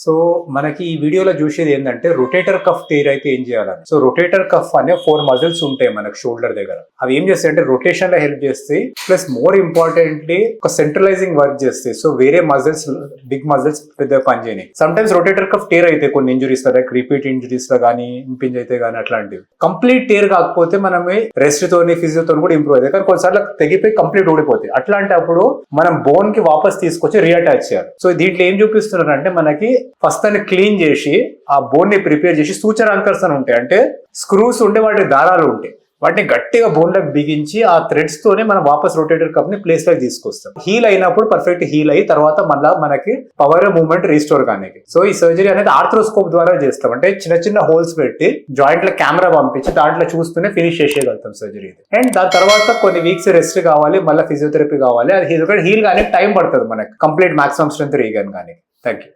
So మనకి ఈ వీడియోలో చూసేది ఏంటంటే రొటేటర్ కఫ్ టేర్ అయితే ఏం చేయాలని. సో రొటేటర్ కఫ్ అనే 4 మజిల్స్ ఉంటాయి మనకు షోల్డర్ దగ్గర. అవి ఏం చేస్తాయి అంటే రొటేషన్ లో హెల్ప్ చేస్తాయి, ప్లస్ మోర్ ఇంపార్టెంట్లీ ఒక సెంట్రలైజింగ్ వర్క్ చేస్తాయి. సో వేరే మజిల్స్, బిగ్ మజిల్స్ పెద్ద పని చేయని. Some times rotator cuff tear అయితే కొన్ని ఇంజురీస్ లైక్ రిపీట్ ఇంజురీస్ లో కానీ, ఇంపింజ్ అయితే కానీ అట్లాంటివి. కంప్లీట్ టేర్ కాకపోతే మనమే రెస్ట్ తోని, ఫిజియోతో కూడా ఇంప్రూవ్ అవుతాయి. కానీ కొన్నిసార్లు తెగిపోయి కంప్లీట్ ఊడిపోతాయి. అట్లాంటప్పుడు మనం బోన్ కి వాపస్ తీసుకొచ్చి రీఅటాచ్ చేయాలి. సో దీంట్లో ఏం చూపిస్తున్నారు అంటే మనకి ఫస్ట్ దాన్ని క్లీన్ చేసి ఆ బోన్ ని ప్రిపేర్ చేసి సూచర్ అంకర్స్ అని ఉంటాయి, అంటే స్క్రూస్ ఉంటే వాటి దారాలు ఉంటాయి, వాటిని గట్టిగా బోన్ లకు బిగించి ఆ థ్రెడ్స్ తోనే మనం వాపస్ రొటేటర్ కప్ ని ప్లేస్ లోకి తీసుకొస్తాం. హీల్ అయినప్పుడు పర్ఫెక్ట్ హీల్ అయ్యి తర్వాత మళ్ళీ మనకి పవర్ మూవ్మెంట్ రీస్టోర్ కానీ. సో ఈ సర్జరీ అనేది ఆర్థ్రోస్కోప్ ద్వారా చేస్తాం, అంటే చిన్న చిన్న హోల్స్ పెట్టి జాయింట్ లో కెమెరా పంపించి దాంట్లో చూస్తూనే ఫినిష్ చేసేయగలుగుతాం సర్జరీ. అండ్ దాని తర్వాత కొన్ని వీక్స్ రెస్ట్ కావాలి, మళ్ళీ ఫిజియోథెరపీ కావాలి. అది హీల్ కానీ టైం పడుతుంది మనకి కంప్లీట్ మాక్సిమం స్ట్రెంత్ రీగన్ కానీ. Thank you.